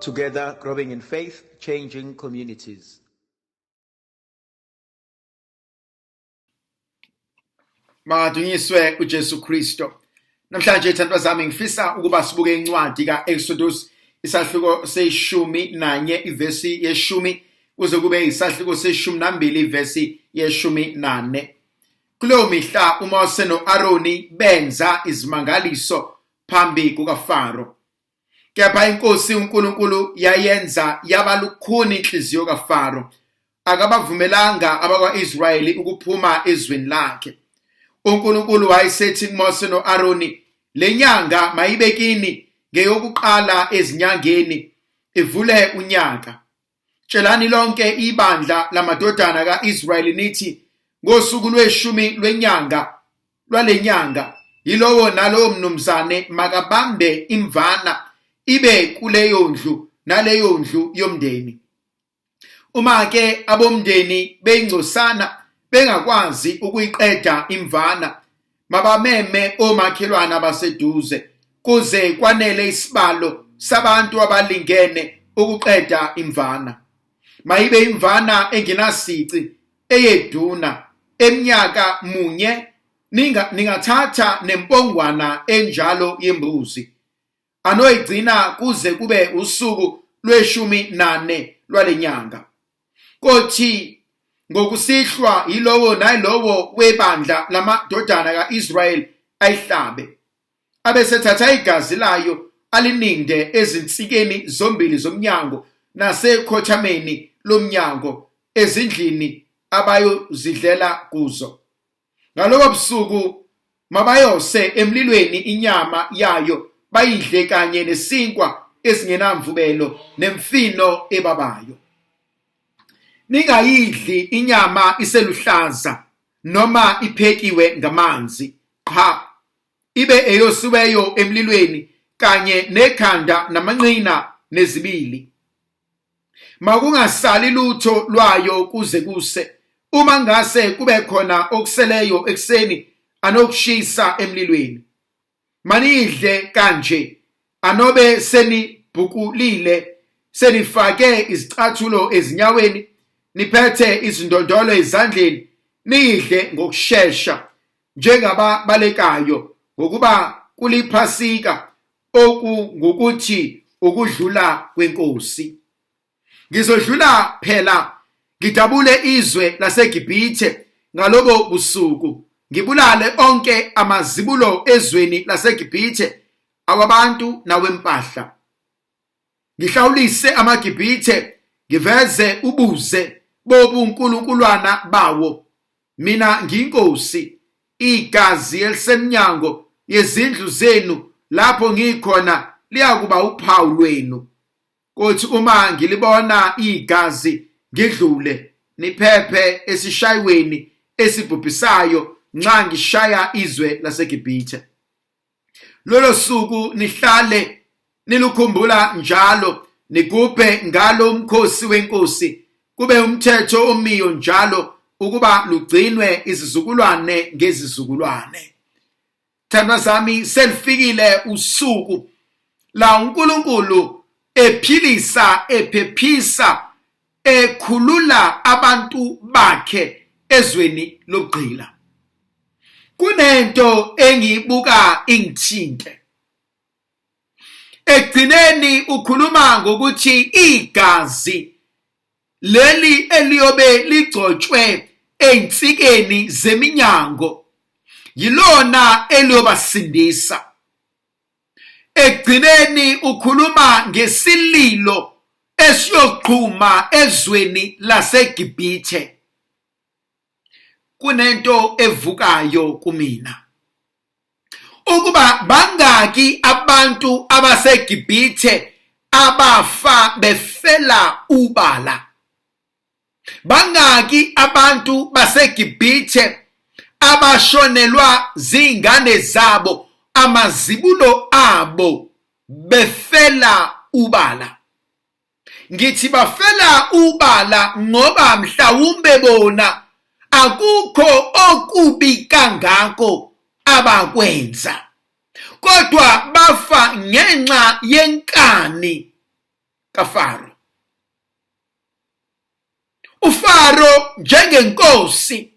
Together, growing in faith, changing communities. Madunyiswe uJesu Kristo. Namhlanje thandwa zami ngifisa ukuba sibuke incwadi kaExodus isahluko se-11 ivesi ye-10 kuze kube isahluko se-12 ivesi ye-14. Kuleyo mihla uMose no-Aroni benza izimangaliso phambi kukaFaro. Kepha inkosi uNkulunkulu yayenza yaba lukhuni inhliziyo kaFaro. Akabavumelanga abakwa-Israyeli ukuphuma ezweni lakhe. uNkulunkulu wayesethi kuMose no-Aroni, le nyanga mayibekini ngeyokuqala ezinyangeni ivule unyaka. Tshelani lonke ibandla lamadodana ka-Israyeli nithi, ngosuku lwe-10 lwenyanga lwale nyanga yilowo nalowo mnumzane makabambe imvana ibe kuleyo ndlu naleyo ndlu yomndeni. Uma-ke abomndeni beyingcosana bengakwazi ukuyiqeda imvana, mabameme omakhelwane abaseduze kuze kwanele isibalo sabantu abalingene ukuqeda imvana. Mayibe imvana engenasici eyeduna eminyaka munye, ningathatha nempongwana enjalo yembuzi. Anoyigcina kuze kube usuku lwe-14 lwale nyanga. Kothi ngokusihlwa yilowo nalowo webandla lamadodana ka-Israyeli ayihlabe, abesethatha igazi layo alininde ezinsikeni zombili zomnyango nasekhothameni lomnyango ezindlini abayozidlela kuzo. Ngalobo busuku mabayose emlilweni inyama yayo bayidle kanye nesinkwa esingenamvubelo nemfino ebabayo. Ningayidli inyama iseluhlaza noma iphekiwe ngamanzi, cha, ibe eyosiweyo emlilweni kanye nekhanda namanqina nezibili. Makungasali lutho lwayo kuze kuse. Uma ngase kube khona okuseleyo ekseni anokushisa emlilweni. Manidle kanje, anobe senibhukulile, senifake izicathulo ezinyaweni, niphethe izindondolo ezandleni, nidle ngokushesha njengababalekayo, ngokuba kuliphasika okungukuthi ukudlula kwenkosi. Ngizodlula phela ngidabule izwe laseGibhithe ngalobo busuku, ngibulale onke amazibulo ezweni laseGibhithe, awabantu nawempahla. Ngihlawulise amaGibhithe, ngiveze ubuze bobunkulunkuluwana bawo. Mina ngiyinkosi, igazi elisemnyango yezindlu zenu lapho ngikhona liyakuba uphawu lwenu. Kothi uma ngilibona igazi ngidlule, niphephe esishayweni esibhubhisayo nxa ngishaya izwe laseGibhithe. Lolo suku nihlale nilukhumbula njalo, nigubhe ngalo umkhosi wenkosi, kube umthetho omiyo njalo ukuba lugcinwe izizukulwane ngezizukulwane. Thandwa zami, selifikile usuku la uNkulunkulu ephilisa, ephephisa, ekhulula abantu bakhe ezweni lobugqila. Kunento engiyibuka ingithinte. Ekugcineni ukhuluma ngokuthi igazi leli eliyobe ligcotshwe einsikeni zeminyango yilona eliyobasindisa. Ekugcineni ukhuluma ngesililo esiyoqhuma ezweni laseGibhithe. Kunento evukayo kumina ukuba bangaki abantu abaseGibhithe abafa befela ubala. Bangaki abantu baseGibhithe abashonelwa zingane zabo, amazibulo abo befela ubala. Ngithi bafela ubala ngoba mhlawumbe bona akukho okubi kangako abakwenza, kodwa bafa ngenxa yenkani kaFaro. uFaro njengenkosi,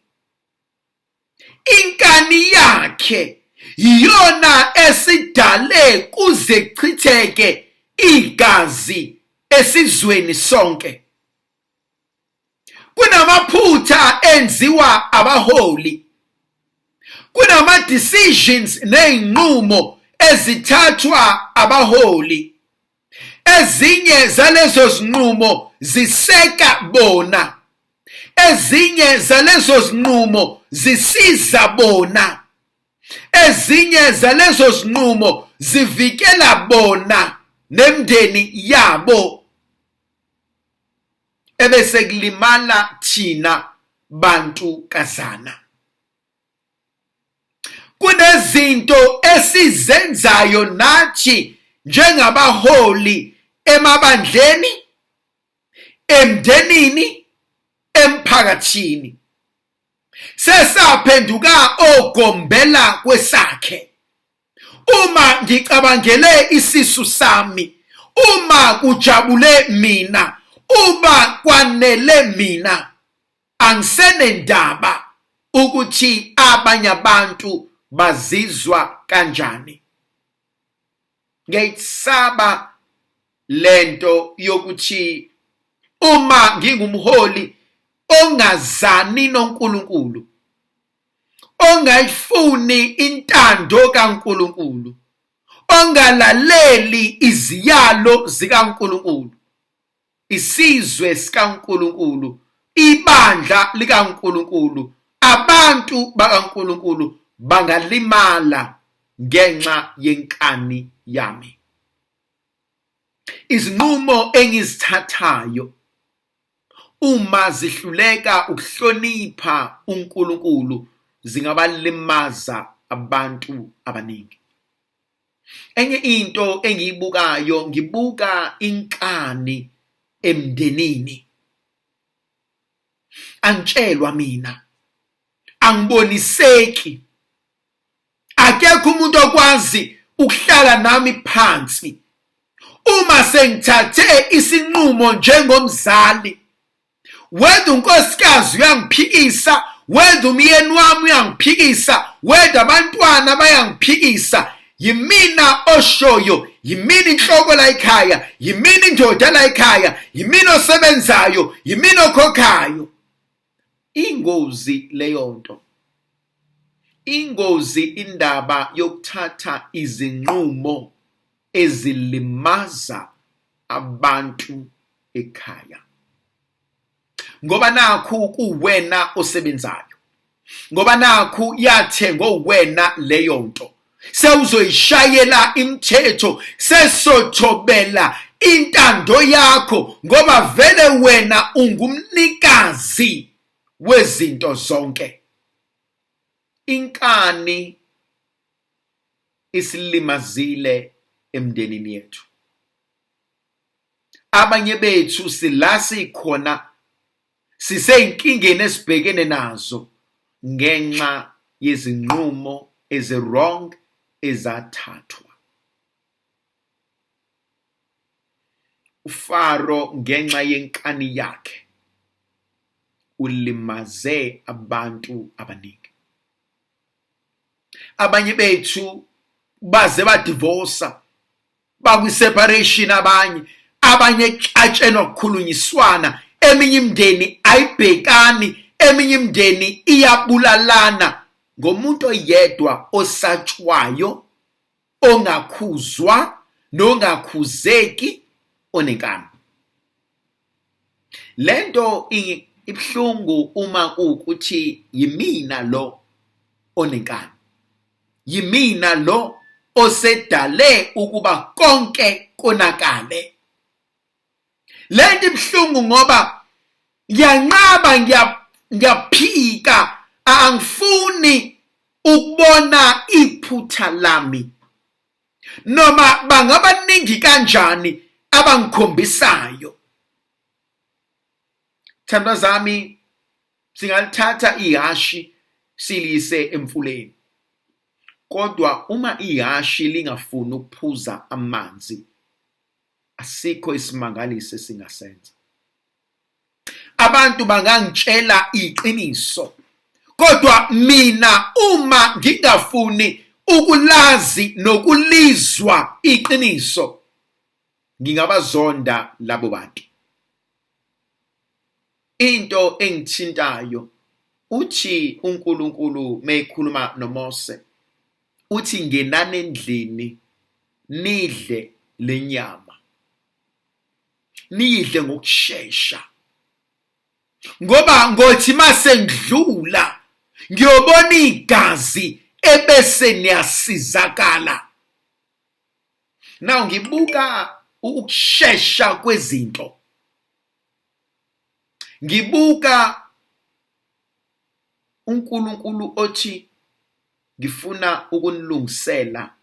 inkani yakhe iyona esidale kuze chitheke igazi esizweni sonke. Kunamaphutha enziwa abaholi, kunama decisions nezinqumo ezithathwa abaholi. Ezinye zalezo zinqumo ziseka bona, ezinye zalezo zinqumo zisiza bona, ezinye zalezo zinqumo zivikela bona nemndeni yabo, ebese kulimala thina bantu kazana. Kunezinto esizenzayo nathi njengabaholi emabandleni, emndenini, emphakathini. Sesaphenduka ogombela kwesakhe. Uma ngicabangele isisu sami, uma kujabule mina, uma kwanele mina, angisenendaba ukuthi abanye abantu bazizwa kanjani. Ngiyisaba lento yokuthi uma ngingumholi ongazani noNkulunkulu, ongayifuni intando kaNkulunkulu, ongalaleli iziyalo zikaNkulunkulu, isizwe sikaNkulunkulu, ibandla likaNkulunkulu, abantu bakaNkulunkulu bangalimala ngenxa yenkani yami. Izinqumo engizithathayo uma zihluleka ukuhlonipha uNkulunkulu zingabalimaza abantu abaningi. Enye into engiyibukayo, ngibuka inkani emndenini. Angitshelwa mina, angiboniseki, akekho umuntu okwazi ukuhlala nami phansi uma sengithathe isinqumo njengomzali. Whether unkosikazi uyangiphikisa, whether umyeni wami uyangiphikisa, whether abantwana bayangiphikisa, yimina oshoyo, yimina inhloko la ekhaya, yimina indoda la ekhaya, yimina osebenzayo, yimina okhokhayo. Ingozi leyo nto. Ingozi indaba yokuthatha izinqumo ezilimaza abantu ekhaya. Ngoba nakhu kuwena osebenzayo, ngoba nakhu yathengwa uwena leyo nto, sewuzoyishayela imithetho, sesothobela intando yakho ngoba vele wena ungumnikazi wezinto zonke. Inkani isilimazile emndenini yethu. Abanye bethu silasi khona siseyinkingeni esibhekene nazo ngenxa yezinqumo ezi-wrong ezathathwa. uFaro ngenxa yenkani yakhe ulimaze abantu abaningi. Abanye bethu baze badivorsa, bakwi-separation, abanye atshenwa ukukhulunyiswana, eminye imindeni ayibhekani, eminye imindeni iyabulalana ngomuntu oyedwa osatshwayo, ongakhuzwa, nongakhuzeki, onenkani. Lento ibhlungu uma kuwukuthi yimina lo onenkani, yimina lo osedale ukuba konke konakale. Lento ibhlungu ngoba ngiyanqaba, ngiyaphika, angifuni ukubona iphutha lami, noma bangabaningi kanjani abangikhombisayo. Thandwa zami, singalithatha ihashi silise emfuleni, kodwa uma ihashi lingafuni ukuphuza amanzi, asikho isimangalisi esingasenza. Abantu bangangitshela iqiniso, kodwa mina uma ngingafuni ukulazi nokulizwa iqiniso, ngingabazonda labo bantu. Into engithintayo uthi uNkulunkulu meyikhuluma noMose, uthi ngenani endlini nidle lenyama, nidle ngokusheshsha, ngoba ngothi mase ngidlula ngiyobona igazi ebese niyasizakala. Now ngibuka ukusheshsha kwezinto, ngibuka uNkulunkulu othi ngifuna ukunilungisela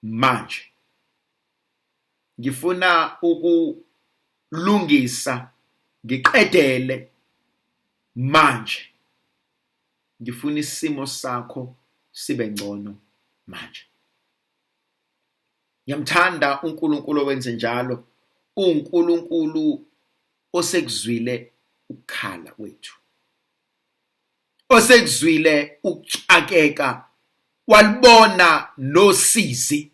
manje, ngifuna ukulungisa ngiqedele manje, ngifuna isimo sakho sibe ngcono manje. Ngiyamthanda uNkulunkulu owenze njalo, uNkulunkulu osekuzwile ukukhala kwethu, osekuzwile ukuxakeka, walibona nosizi.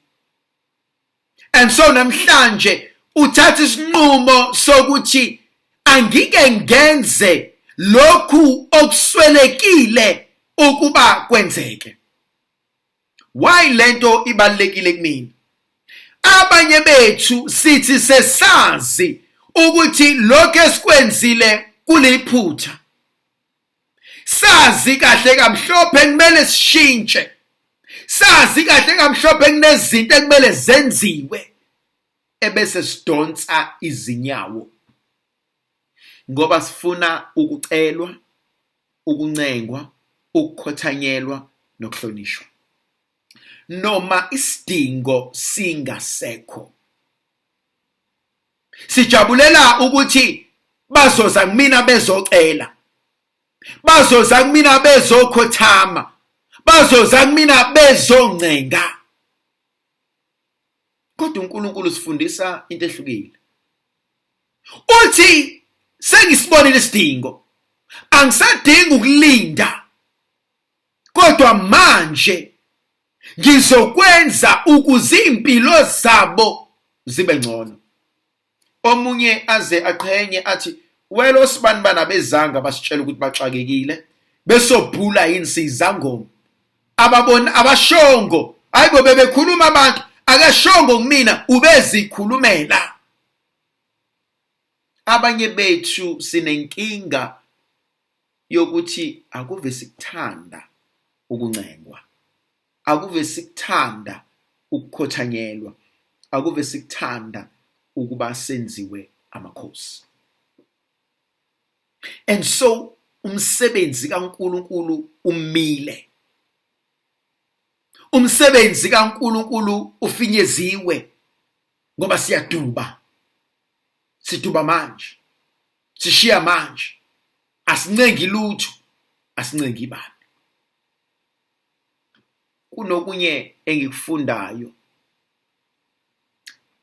And so namhlanje uthatha isinqumo sokuthi angike ngenze lokhu okuswelekile ukuba kwenzeke. Why lento ibalekile kumina? Abanye bethu sithi sesazi ukuthi lokho esikwenzile kuliphutha. Sazi kahle kamhlophe kumele sishintshe. Sazi kahle kamhlophe kunezinto ekumele zenziwe, ebese sidonsa izinyawo ngoba sifuna ukucelwa, ukuncengwa, ukukhothanyelwa nokuhlonishwa, noma isidingo singasekho. Sijabulela ukuthi bazoza kumina bezocela, bazoza kumina bezokhothama, bazoza kumina bezoncenga. Kodwa uNkulunkulu sifundisa into ehlukile. Uthi sengisibonile isidingo, angisadingi ukulinda, kodwa manje ngizokwenza ukuze impilo zabo zibe ngcono. Omunye aze aqhenye athi, welo sibani bana bezanga basitshela ukuthi baxakekile, besobhula insizangoma. Ababona abashongo, hayibo bebekhuluma abantu, akashongo kumina ubezikhulumela. Abanye bethu sinenkinga yokuthi akuve sikuthanda ukuncengwa, akuve sikuthanda ukukhothanyelwa, akuve sikuthanda ukuba senziwe amakhosi. And so umsebenzi kaNkulunkulu umile, umsebenzi kaNkulunkulu ufinyeziwe, ngoba siyaduba, siduba manje, sishiya manje, asincengi lutho, asincengi ibani. Kunokunye engikufundayo,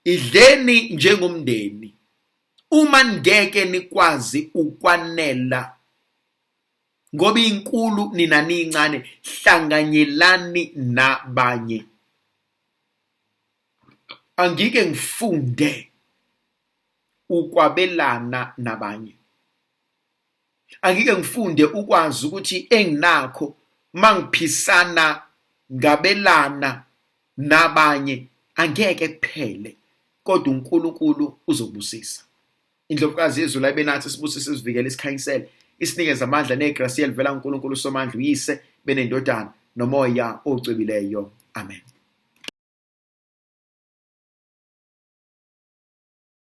idleni njengomndeni uma ngeke nikwazi ukwanela, ngoba inkulu nina nincane, hlanganyelani nabanye. Angike ngifunde ukwabelana nabanye, angike ngifunde ukwazi ukuthi enginakho mangiphisana ngabelana nabanye angeke kuphele, kodwa uNkulunkulu uzobusisa. Indlovukazi yezulu ayibenathi sibusise sivikele isikhanyisele, isinikeze amandla negrasi elivela kuNkulunkulu uSomandla uyise benendodana nomoya ocwebileyo. Amen.